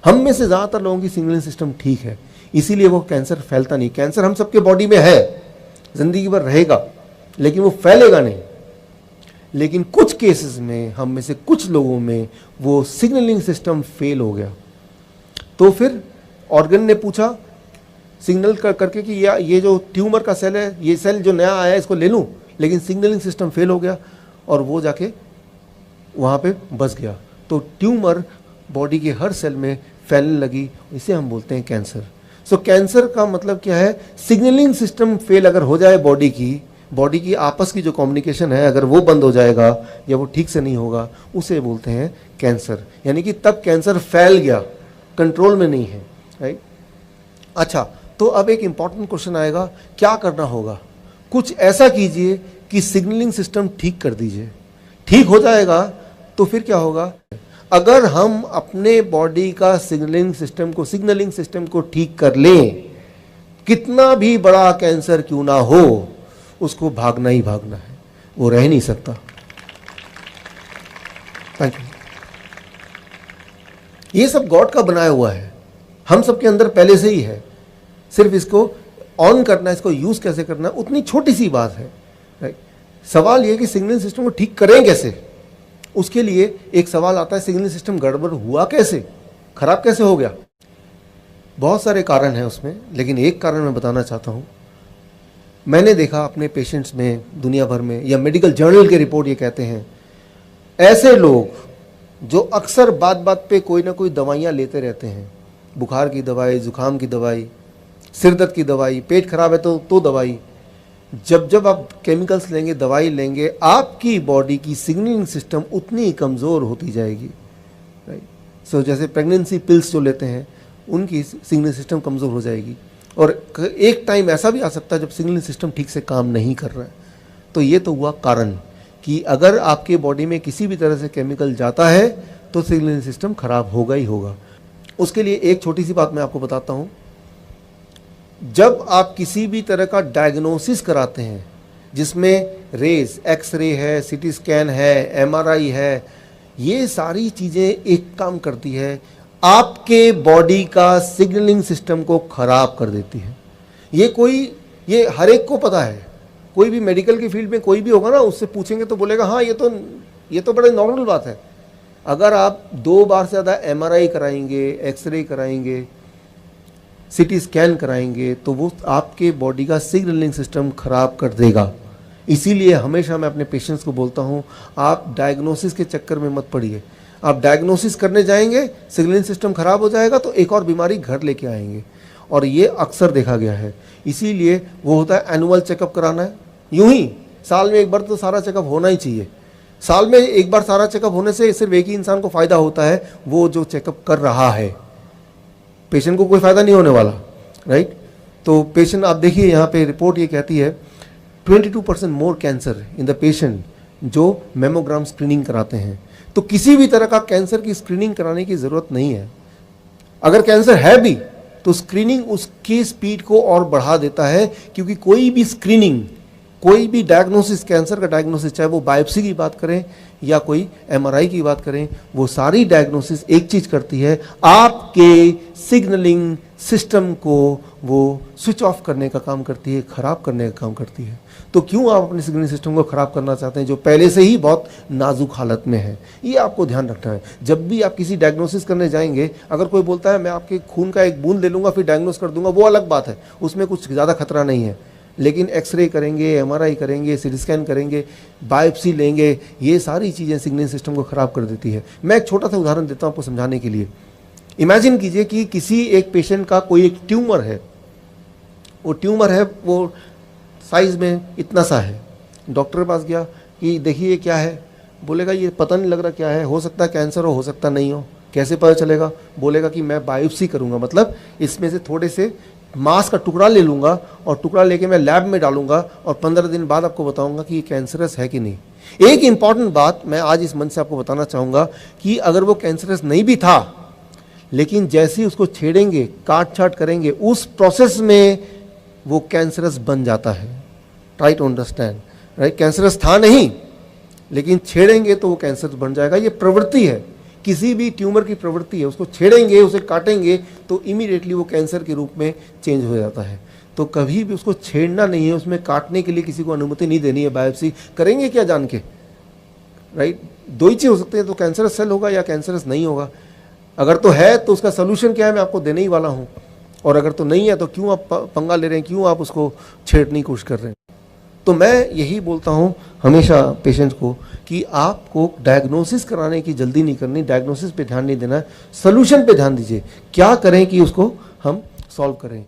हम में से ज़्यादातर लोगों की सिग्नलिंग सिस्टम ठीक है, इसीलिए वो कैंसर फैलता नहीं। कैंसर हम सबके बॉडी में है, ज़िंदगी भर रहेगा, लेकिन वो फैलेगा नहीं। लेकिन कुछ केसेस में, हम में से कुछ लोगों में वो सिग्नलिंग सिस्टम फेल हो गया। तो फिर ऑर्गन ने पूछा सिग्नल करके कि ये जो ट्यूमर का सेल है, ये सेल जो नया आया है इसको ले लूँ, लेकिन सिग्नलिंग सिस्टम फेल हो गया और वो जाके वहाँ पे बस गया। तो ट्यूमर बॉडी के हर सेल में फैलने लगी, इसे हम बोलते हैं कैंसर। सो कैंसर का मतलब क्या है? सिग्नलिंग सिस्टम फेल अगर हो जाए बॉडी की आपस की जो कम्युनिकेशन है अगर वो बंद हो जाएगा या वो ठीक से नहीं होगा, उसे बोलते हैं कैंसर। यानी कि तब कैंसर फैल गया, कंट्रोल में नहीं है, राइट। अच्छा, तो अब एक इंपॉर्टेंट क्वेश्चन आएगा, क्या करना होगा? कुछ ऐसा कीजिए कि सिग्नलिंग सिस्टम ठीक कर दीजिए। ठीक हो जाएगा तो फिर क्या होगा? अगर हम अपने बॉडी का सिग्नलिंग सिस्टम को ठीक कर लें, कितना भी बड़ा कैंसर क्यों ना हो, उसको भागना ही भागना है, वो रह नहीं सकता। Thank you. ये सब गॉड का बनाया हुआ है, हम सबके अंदर पहले से ही है, सिर्फ इसको ऑन करना, इसको यूज कैसे करना, उतनी छोटी सी बात है, राइट। सवाल ये कि सिग्नलिंग सिस्टम को ठीक करें कैसे? उसके लिए एक सवाल आता है, सिग्नलिंग सिस्टम गड़बड़ हुआ कैसे, खराब कैसे हो गया? बहुत सारे कारण हैं उसमें, लेकिन एक कारण मैं बताना चाहता हूँ। मैंने देखा अपने पेशेंट्स में, दुनिया भर में, या मेडिकल जर्नल के रिपोर्ट ये कहते हैं, ऐसे लोग जो अक्सर बात बात पे कोई ना कोई दवाइयाँ लेते रहते हैं, बुखार की दवाई, जुकाम की दवाई, सिर दर्द की दवाई, पेट खराब है तो दवाई, जब आप केमिकल्स लेंगे, दवाई लेंगे, आपकी बॉडी की सिग्नलिंग सिस्टम उतनी कमज़ोर होती जाएगी, राइट। सो जैसे प्रेगनेंसी पिल्स जो लेते हैं, उनकी सिग्नलिंग सिस्टम कमज़ोर हो जाएगी, और एक टाइम ऐसा भी आ सकता है जब सिग्नलिंग सिस्टम ठीक से काम नहीं कर रहा है। तो ये तो हुआ कारण कि अगर आपके बॉडी में किसी भी तरह से केमिकल जाता है तो सिग्नलिंग सिस्टम खराब होगा ही होगा। उसके लिए एक छोटी सी बात मैं आपको बताता हूँ। जब आप किसी भी तरह का डायग्नोसिस कराते हैं, जिसमें रेज, एक्सरे है, सीटी स्कैन है, एमआरआई है, ये सारी चीज़ें एक काम करती है, आपके बॉडी का सिग्नलिंग सिस्टम को खराब कर देती है। ये हर एक को पता है, कोई भी मेडिकल की फील्ड में कोई भी होगा ना, उससे पूछेंगे तो बोलेगा हाँ ये तो बड़ी नॉर्मल बात है। अगर आप 2 बार से ज़्यादा एमआरआई कराएंगे, एक्सरे कराएंगे, सीटी स्कैन कराएंगे, तो वो आपके बॉडी का सिग्नलिंग सिस्टम खराब कर देगा। इसीलिए हमेशा मैं अपने पेशेंट्स को बोलता हूँ, आप डायग्नोसिस के चक्कर में मत पड़िए। आप डायग्नोसिस करने जाएंगे, सिग्नलिंग सिस्टम खराब हो जाएगा तो एक और बीमारी घर लेके आएंगे, और ये अक्सर देखा गया है। इसीलिए वो होता है एनुअल चेकअप कराना है। यूं ही साल में एक बार तो सारा चेकअप होना ही चाहिए। साल में एक बार सारा चेकअप होने से सिर्फ एक ही इंसान को फ़ायदा होता है, वो जो चेकअप कर रहा है। पेशेंट को कोई फ़ायदा नहीं होने वाला, राइट। तो पेशेंट, आप देखिए यहाँ पे रिपोर्ट ये कहती है 22% मोर कैंसर इन द पेशेंट जो मेमोग्राम स्क्रीनिंग कराते हैं। तो किसी भी तरह का कैंसर की स्क्रीनिंग कराने की ज़रूरत नहीं है। अगर कैंसर है भी तो स्क्रीनिंग उसकी स्पीड को और बढ़ा देता है, क्योंकि कोई भी स्क्रीनिंग, कोई भी डायग्नोसिस, कैंसर का डायग्नोसिस, चाहे वो बायोप्सी की बात करें या कोई एमआरआई की बात करें, वो सारी डायग्नोसिस एक चीज़ करती है, आपके सिग्नलिंग सिस्टम को वो स्विच ऑफ करने का काम करती है, ख़राब करने का काम करती है। तो क्यों आप अपने सिग्नलिंग सिस्टम को ख़राब करना चाहते हैं जो पहले से ही बहुत नाजुक हालत में है? ये आपको ध्यान रखना है। जब भी आप किसी डायग्नोसिस करने जाएंगे, अगर कोई बोलता है मैं आपके खून का एक बूंद ले लूँगा फिर डायग्नोस कर दूंगा, वो अलग बात है, उसमें कुछ ज़्यादा खतरा नहीं है। लेकिन एक्सरे करेंगे, एमआरआई करेंगे, सीटी स्कैन करेंगे, बायोप्सी लेंगे, ये सारी चीज़ें सिग्नलिंग सिस्टम को ख़राब कर देती है। मैं एक छोटा सा उदाहरण देता हूँ आपको समझाने के लिए। इमेजिन कीजिए कि किसी एक पेशेंट का कोई एक ट्यूमर है, वो साइज़ में इतना सा है। डॉक्टर के पास गया कि देखिए क्या है, बोलेगा ये पता नहीं लग रहा क्या है, हो सकता है कैंसर हो सकता नहीं हो। कैसे पता चलेगा? बोलेगा कि मैं बायोप्सी करूँगा, मतलब इसमें से थोड़े से मांस का टुकड़ा ले लूँगा और टुकड़ा लेके मैं लैब में डालूंगा और 15 दिन बाद आपको बताऊंगा कि ये कैंसरस है कि नहीं। एक इंपॉर्टेंट बात मैं आज इस मंच से आपको बताना चाहूँगा कि अगर वो कैंसरस नहीं भी था, लेकिन जैसे ही उसको छेड़ेंगे, काट छाट करेंगे, उस प्रोसेस में वो कैंसरस बन जाता है। Try to understand, right. Cancerous था नहीं, लेकिन छेड़ेंगे तो वो कैंसर बन जाएगा। ये प्रवृत्ति है, किसी भी ट्यूमर की प्रवृत्ति है उसको छेड़ेंगे, उसे काटेंगे तो इमीडिएटली वो कैंसर के रूप में चेंज हो जाता है। तो कभी भी उसको छेड़ना नहीं है, उसमें काटने के लिए किसी को अनुमति नहीं देनी है। बायोप्सी करेंगे क्या जान के, राइट? दो ही चीज़ हो सकती है, तो कैंसरस सेल होगा या कैंसरस नहीं होगा। अगर तो है तो उसका सोल्यूशन क्या है, मैं आपको देने ही वाला हूँ। और अगर तो नहीं है तो क्यों आप पंगा ले रहे हैं, क्यों आप उसको छेड़ने की कोशिश कर रहे हैं। तो मैं यही बोलता हूँ हमेशा पेशेंट्स को कि आपको डायग्नोसिस कराने की जल्दी नहीं करनी, डायग्नोसिस पे ध्यान नहीं देना, सोल्यूशन पे ध्यान दीजिए, क्या करें कि उसको हम सॉल्व करें।